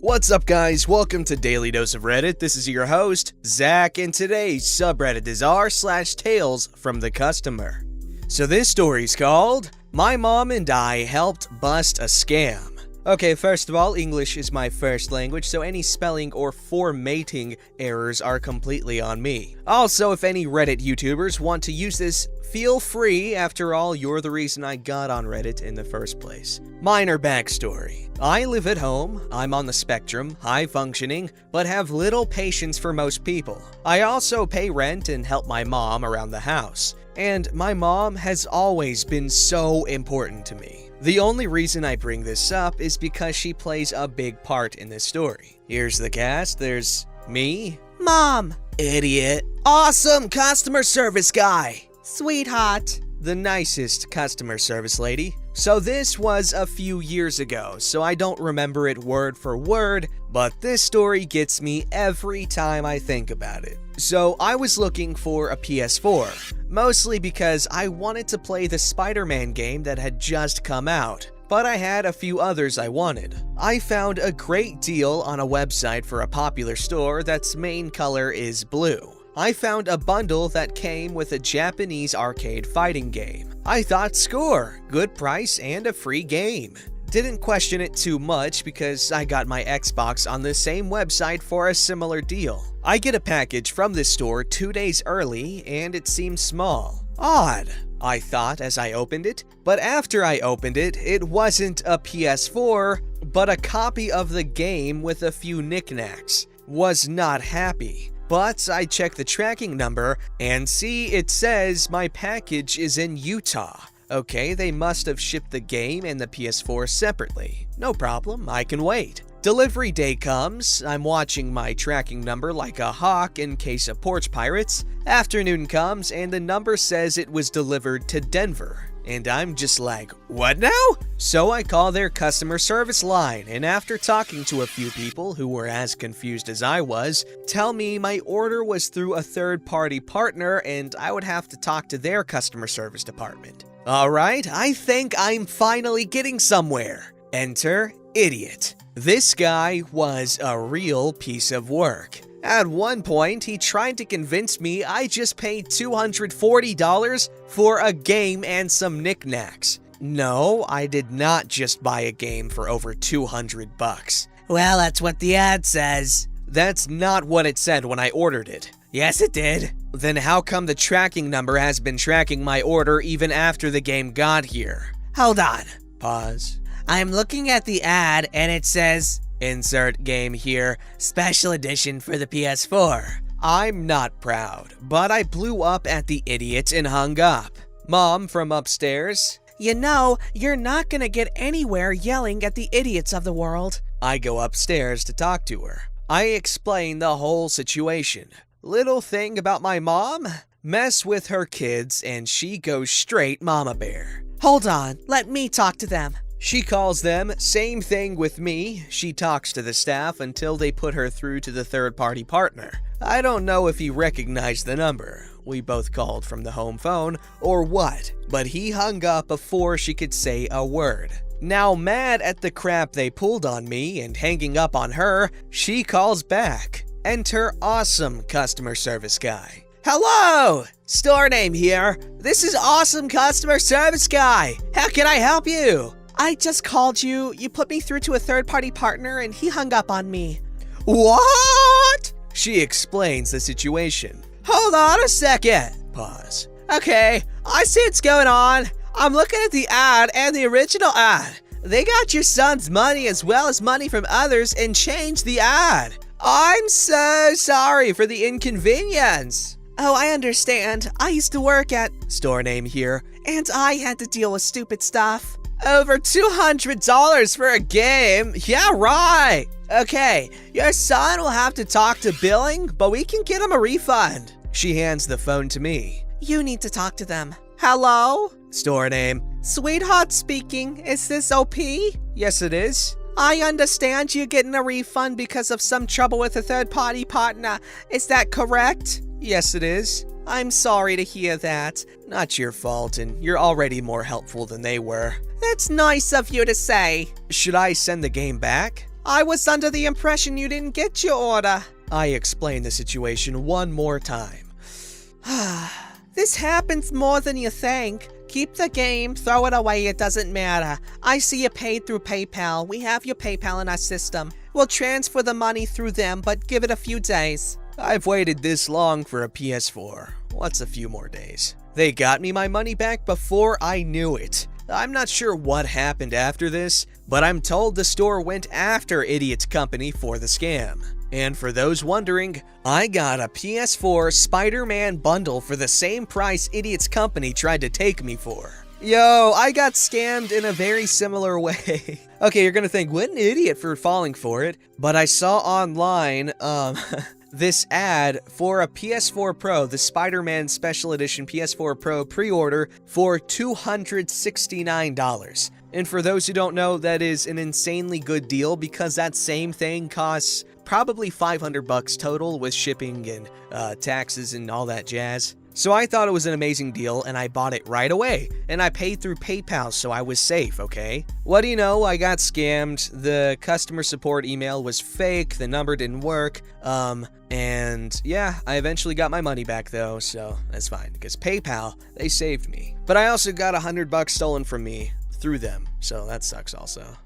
What's up, guys? Welcome to Daily Dose of Reddit. This is your host, Zach, and today's subreddit is r/TalesFromTheCustomer. So this story's called, My Mom and I Helped Bust a Scam. Okay, first of all, English is my first language, so any spelling or formatting errors are completely on me. Also, if any Reddit YouTubers want to use this, feel free. After all, you're the reason I got on Reddit in the first place. Minor backstory. I live at home, I'm on the spectrum, high functioning, but have little patience for most people. I also pay rent and help my mom around the house. And my mom has always been so important to me. The only reason I bring this up is because she plays a big part in this story. Here's the cast. There's me, Mom, Idiot, Awesome Customer Service Guy, Sweetheart, the nicest customer service lady. So this was a few years ago, so I don't remember it word for word, but this story gets me every time I think about it. So I was looking for a PS4, mostly because I wanted to play the Spider-Man game that had just come out, but I had a few others I wanted. I found a great deal on a website for a popular store that's main color is blue. I found a bundle that came with a Japanese arcade fighting game. I thought score, good price and a free game. Didn't question it too much because I got my Xbox on the same website for a similar deal. I get a package from this store 2 days early and it seemed small. Odd, I thought as I opened it, but after I opened it, it wasn't a PS4, but a copy of the game with a few knickknacks. Was not happy. But I check the tracking number and see it says my package is in Utah. Okay, they must have shipped the game and the PS4 separately. No problem, I can wait. Delivery day comes, I'm watching my tracking number like a hawk in case of porch pirates. Afternoon comes and the number says it was delivered to Denver. And I'm just like, what now? So I call their customer service line, and after talking to a few people who were as confused as I was, tell me my order was through a third-party partner and I would have to talk to their customer service department. Alright, I think I'm finally getting somewhere. Enter Idiot. This guy was a real piece of work. At one point, he tried to convince me I just paid $240 for a game and some knickknacks. No, I did not just buy a game for over $200. Well, that's what the ad says. That's not what it said when I ordered it. Yes, it did. Then how come the tracking number has been tracking my order even after the game got here? Hold on. Pause. I'm looking at the ad and it says, Insert game here. Special edition for the PS4. I'm not proud, but I blew up at the idiot and hung up. Mom from upstairs. You know, you're not gonna get anywhere yelling at the idiots of the world. I go upstairs to talk to her. I explain the whole situation. Little thing about my mom? Mess with her kids and she goes straight mama bear. Hold on, let me talk to them. She calls them, same thing with me. She talks to the staff until they put her through to the third-party partner. I don't know if he recognized the number. We both called from the home phone or what, but he hung up before she could say a word. Now mad at the crap they pulled on me and hanging up on her, she calls back. Enter Awesome Customer Service Guy. Hello! Store name here. This is Awesome Customer Service Guy. How can I help you? I just called you. You put me through to a third-party partner and he hung up on me. What? She explains the situation. Hold on a second. Pause. Okay, I see what's going on. I'm looking at the ad and the original ad. They got your son's money as well as money from others and changed the ad. I'm so sorry for the inconvenience. Oh, I understand. I used to work at store name here, and I had to deal with stupid stuff. Over $200 for a game? Yeah, right. Okay, your son will have to talk to billing, but we can get him a refund. She hands the phone to me. You need to talk to them. Hello? Store name. Sweetheart speaking. Is this OP? Yes, it is. I understand you're getting a refund because of some trouble with a third-party partner. Is that correct? Yes, it is. I'm sorry to hear that. Not your fault, and you're already more helpful than they were. That's nice of you to say. Should I send the game back? I was under the impression you didn't get your order. I explained the situation one more time. This happens more than you think. Keep the game, throw it away, it doesn't matter. I see you paid through PayPal. We have your PayPal in our system. We'll transfer the money through them, but give it a few days. I've waited this long for a PS4. What's a few more days? They got me my money back before I knew it. I'm not sure what happened after this, but I'm told the store went after Idiot's company for the scam. And for those wondering, I got a PS4 Spider-Man bundle for the same price Idiot's company tried to take me for. Yo, I got scammed in a very similar way. Okay, you're gonna think, what an idiot for falling for it. But I saw online, this ad for a PS4 Pro, the Spider-Man Special Edition PS4 Pro pre-order for $269. And for those who don't know, that is an insanely good deal because that same thing costs probably $500 total with shipping and taxes and all that jazz. So I thought it was an amazing deal and I bought it right away. And I paid through PayPal, so I was safe, okay? What do you know? I got scammed. The customer support email was fake. The number didn't work. And yeah, I eventually got my money back though, so that's fine because PayPal, they saved me. But I also got $100 stolen from me through them, so that sucks also.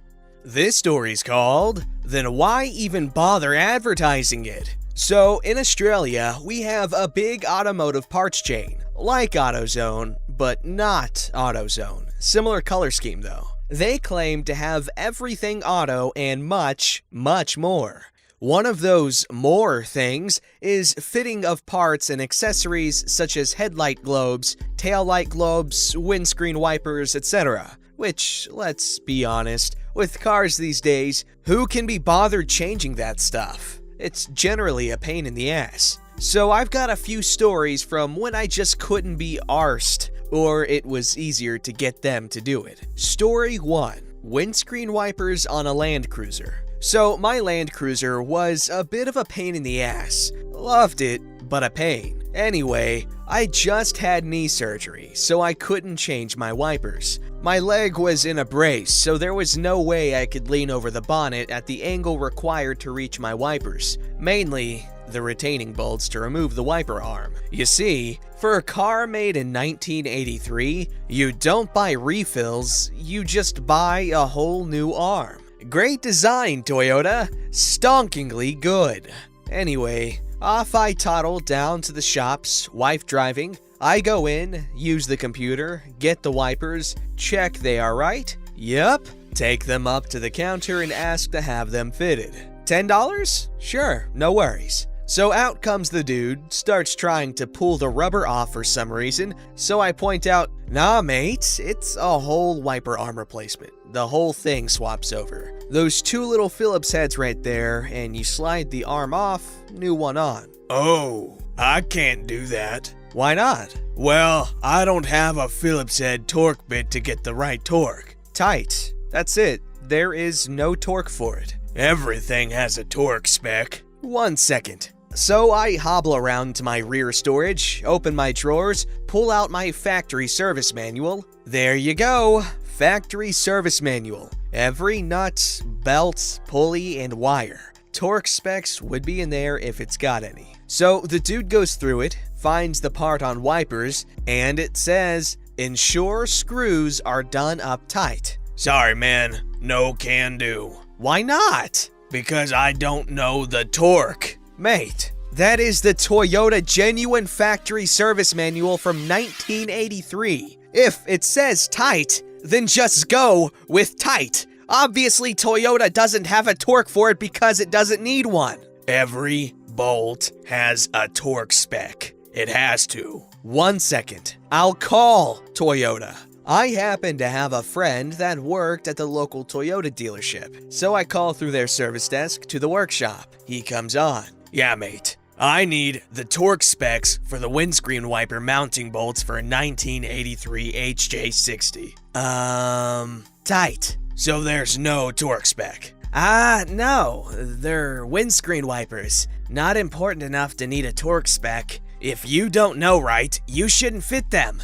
This story's called, Then Why Even Bother Advertising It? So, in Australia, we have a big automotive parts chain, like AutoZone, but not AutoZone. Similar color scheme though. They claim to have everything auto and much, much more. One of those more things is fitting of parts and accessories such as headlight globes, taillight globes, windscreen wipers, etc. Which, let's be honest, with cars these days, who can be bothered changing that stuff? It's generally a pain in the ass. So I've got a few stories from when I just couldn't be arsed, or it was easier to get them to do it. Story 1. Windscreen wipers on a Land Cruiser. So my Land Cruiser was a bit of a pain in the ass. Loved it, but a pain. Anyway, I just had knee surgery, so I couldn't change my wipers. My leg was in a brace, so there was no way I could lean over the bonnet at the angle required to reach my wipers. Mainly, the retaining bolts to remove the wiper arm. You see, for a car made in 1983, you don't buy refills, you just buy a whole new arm. Great design, Toyota. Stonkingly good. Anyway, off I toddle down to the shops, wife driving. I go in, use the computer, get the wipers, check they are right. Yup. Take them up to the counter and ask to have them fitted. $10? Sure, no worries. So out comes the dude, starts trying to pull the rubber off for some reason, so I point out, nah mate, it's a whole wiper arm replacement. The whole thing swaps over. Those two little Phillips heads right there, and you slide the arm off, new one on. Oh, I can't do that. Why not? Well, I don't have a Phillips head torque bit to get the right torque. Tight. That's it. There is no torque for it. Everything has a torque spec. 1 second. So I hobble around to my rear storage, open my drawers, pull out my factory service manual. There you go. Factory service manual. Every nut, belt, pulley, and wire. Torque specs would be in there if it's got any. So the dude goes through it, finds the part on wipers, and it says, ensure screws are done up tight. Sorry, man. No can do. Why not? Because I don't know the torque. Mate, that is the Toyota Genuine Factory Service Manual from 1983. If it says tight, then just go with tight. Obviously, Toyota doesn't have a torque for it because it doesn't need one. Every bolt has a torque spec. It has to. 1 second. I'll call Toyota. I happen to have a friend that worked at the local Toyota dealership, so I call through their service desk to the workshop. He comes on. Yeah, mate. I need the torque specs for the windscreen wiper mounting bolts for a 1983 HJ60. Tight. So there's no torque spec. No. They're windscreen wipers. Not important enough to need a torque spec. If you don't know right, you shouldn't fit them.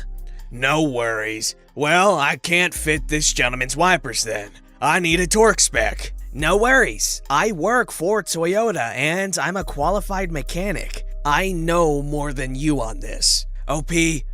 No worries. Well, I can't fit this gentleman's wipers then. I need a torque spec. No worries. I work for Toyota and I'm a qualified mechanic. I know more than you on this. OP,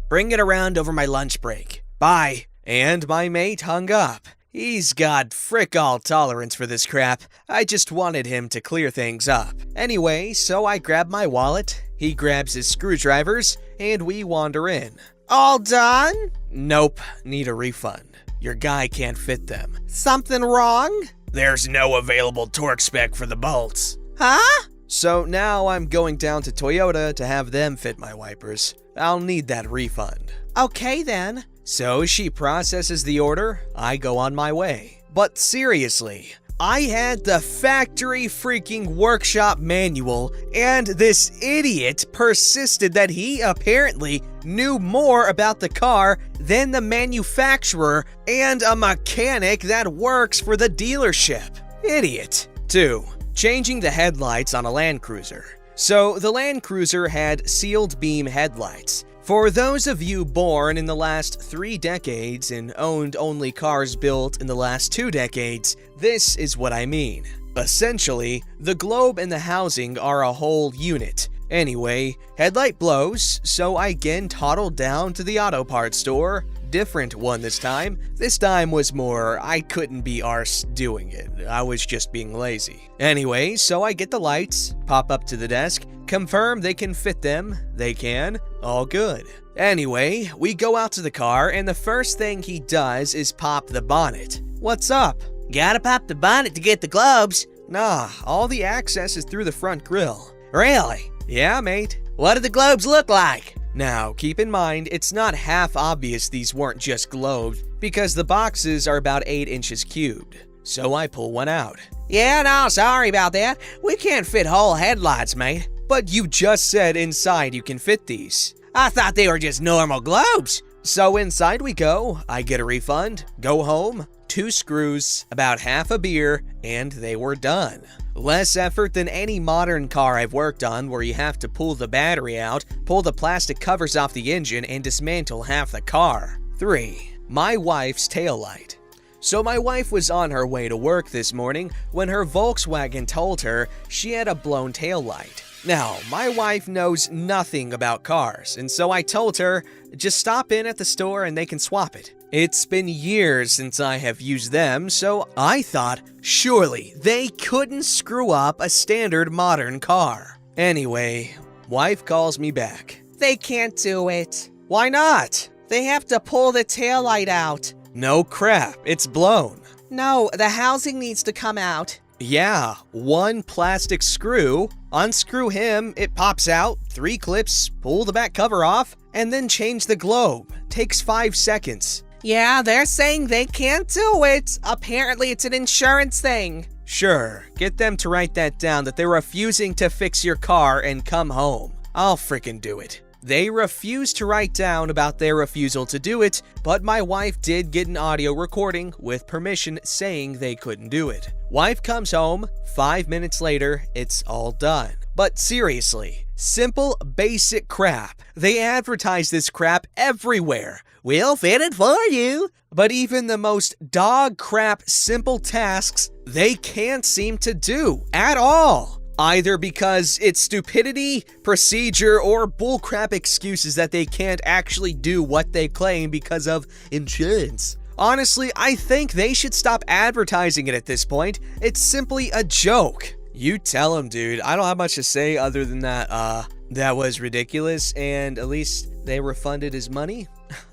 bring it around over my lunch break. Bye. And my mate hung up. He's got frick all tolerance for this crap. I just wanted him to clear things up. Anyway, so I grab my wallet, he grabs his screwdrivers, and we wander in. All done? Nope, need a refund. Your guy can't fit them. Something wrong? There's no available torque spec for the bolts. Huh? So now I'm going down to Toyota to have them fit my wipers. I'll need that refund. Okay then. So she processes the order, I go on my way. But seriously, I had the factory freaking workshop manual, and this idiot persisted that he apparently knew more about the car than the manufacturer and a mechanic that works for the dealership. Idiot. 2. Changing the headlights on a Land Cruiser. So the Land Cruiser had sealed beam headlights. For those of you born in the last 3 decades and owned only cars built in the last 2 decades, this is what I mean. Essentially, the globe and the housing are a whole unit. Anyway, headlight blows, so I again toddled down to the auto parts store. Different one this time. This time was more, I couldn't be arsed doing it. I was just being lazy. Anyway, so I get the lights, pop up to the desk, confirm they can fit them. They can. All good. Anyway, we go out to the car, and the first thing he does is pop the bonnet. What's up? Gotta pop the bonnet to get the globes. Nah, all the access is through the front grille. Really? Yeah, mate. What do the globes look like? Now, keep in mind, it's not half obvious these weren't just globes, because the boxes are about 8 inches cubed. So I pull one out. Yeah, no, sorry about that. We can't fit whole headlights, mate. But you just said inside you can fit these. I thought they were just normal globes. So inside we go, I get a refund, go home, 2 screws, about half a beer, and they were done. Less effort than any modern car I've worked on where you have to pull the battery out, pull the plastic covers off the engine, and dismantle half the car. 3. My wife's taillight. So my wife was on her way to work this morning when her Volkswagen told her she had a blown taillight. Now, my wife knows nothing about cars, and so I told her, just stop in at the store and they can swap it. It's been years since I have used them, so I thought, surely they couldn't screw up a standard modern car. Anyway, wife calls me back. They can't do it. Why not? They have to pull the taillight out. No crap, it's blown. No, the housing needs to come out. Yeah, 1 plastic screw, unscrew him, it pops out, 3 clips, pull the back cover off, and then change the globe. Takes 5 seconds. Yeah, they're saying they can't do it. Apparently it's an insurance thing. Sure, get them to write that down that they're refusing to fix your car and come home. I'll frickin' do it. They refused to write down about their refusal to do it, but my wife did get an audio recording with permission saying they couldn't do it. Wife comes home, 5 minutes later, it's all done. But seriously, simple, basic crap. They advertise this crap everywhere. We'll fit it for you. But even the most dog crap simple tasks, they can't seem to do at all. Either because it's stupidity, procedure, or bullcrap excuses that they can't actually do what they claim because of insurance. Honestly, I think they should stop advertising it at this point. It's simply a joke. You tell him, dude. I don't have much to say other than that, that was ridiculous, and at least they refunded his money.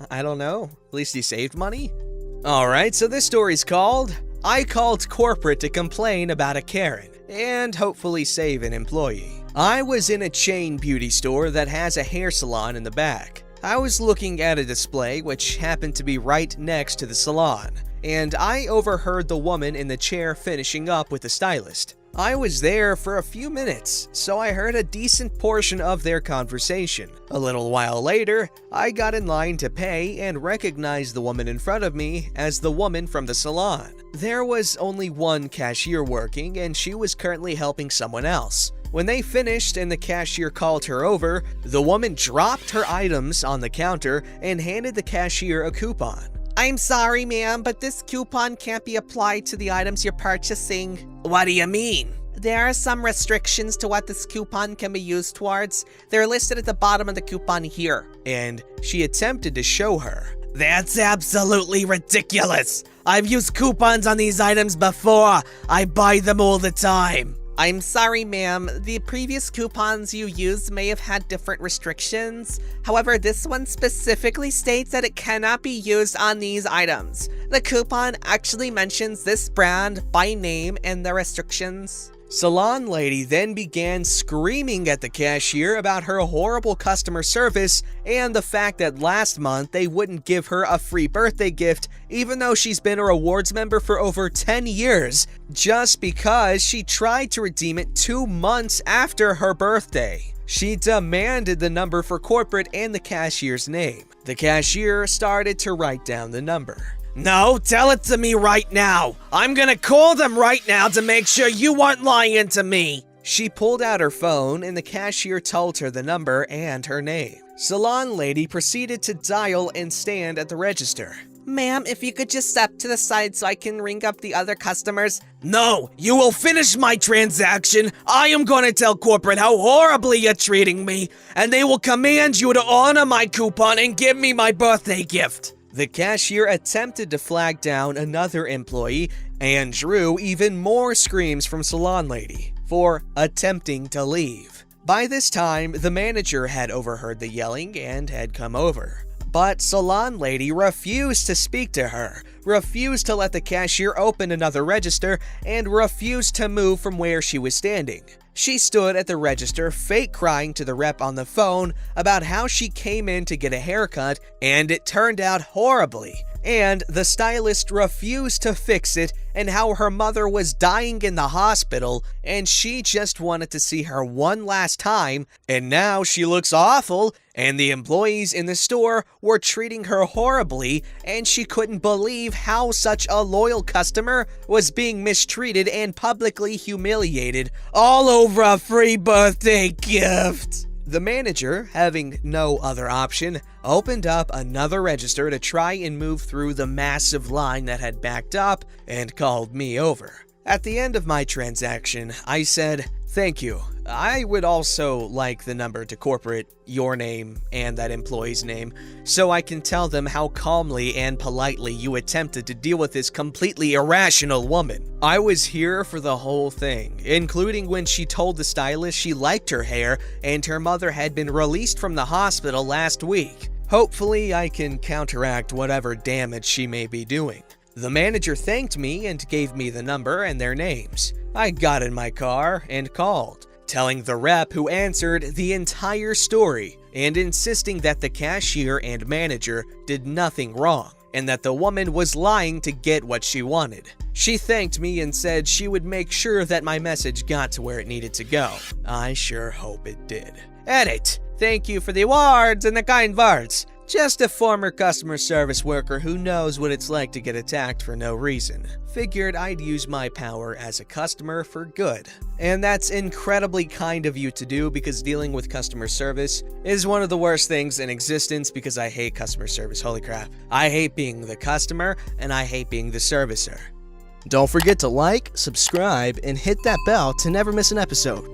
I don't know. At least he saved money. Alright, so this story's called, I Called Corporate to Complain About a Karen, and hopefully save an employee. I was in a chain beauty store that has a hair salon in the back. I was looking at a display which happened to be right next to the salon, and I overheard the woman in the chair finishing up with the stylist. I was there for a few minutes, so I heard a decent portion of their conversation. A little while later, I got in line to pay and recognized the woman in front of me as the woman from the salon. There was only one cashier working, and she was currently helping someone else. When they finished and the cashier called her over, the woman dropped her items on the counter and handed the cashier a coupon. I'm sorry, ma'am, but this coupon can't be applied to the items you're purchasing. What do you mean? There are some restrictions to what this coupon can be used towards. They're listed at the bottom of the coupon here. And she attempted to show her. That's absolutely ridiculous. I've used coupons on these items before. I buy them all the time. I'm sorry, ma'am. The previous coupons you used may have had different restrictions. However, this one specifically states that it cannot be used on these items. The coupon actually mentions this brand by name and the restrictions. Salon lady then began screaming at the cashier about her horrible customer service and the fact that last month they wouldn't give her a free birthday gift even though she's been a rewards member for over 10 years, just because she tried to redeem it 2 months after her birthday. She demanded the number for corporate and the cashier's name. The cashier started to write down the number. No, tell it to me right now. I'm gonna call them right now to make sure you aren't lying to me. She pulled out her phone and the cashier told her the number and her name. Salon lady proceeded to dial and stand at the register. Ma'am, if you could just step to the side so I can ring up the other customers. No, you will finish my transaction. I am gonna tell corporate how horribly you're treating me, and they will command you to honor my coupon and give me my birthday gift. The cashier attempted to flag down another employee and drew even more screams from Salon Lady for attempting to leave. By this time, the manager had overheard the yelling and had come over. But Salon Lady refused to speak to her, refused to let the cashier open another register, and refused to move from where she was standing. She stood at the register, fake crying to the rep on the phone about how she came in to get a haircut and it turned out horribly, and the stylist refused to fix it, and how her mother was dying in the hospital and she just wanted to see her one last time, and now she looks awful, and the employees in the store were treating her horribly, and she couldn't believe how such a loyal customer was being mistreated and publicly humiliated all over a free birthday gift. The manager, having no other option, opened up another register to try and move through the massive line that had backed up and called me over. At the end of my transaction, I said, "Thank you. I would also like the number to corporate, your name, and that employee's name, so I can tell them how calmly and politely you attempted to deal with this completely irrational woman. I was here for the whole thing, including when she told the stylist she liked her hair and her mother had been released from the hospital last week. Hopefully, I can counteract whatever damage she may be doing." The manager thanked me and gave me the number and their names. I got in my car and called, telling the rep who answered the entire story and insisting that the cashier and manager did nothing wrong and that the woman was lying to get what she wanted. She thanked me and said she would make sure that my message got to where it needed to go. I sure hope it did. Edit. Thank you for the awards and the kind words. Just a former customer service worker who knows what it's like to get attacked for no reason. Figured I'd use my power as a customer for good. And that's incredibly kind of you to do, because dealing with customer service is one of the worst things in existence, because I hate customer service. Holy crap. I hate being the customer and I hate being the servicer. Don't forget to like, subscribe, and hit that bell to never miss an episode.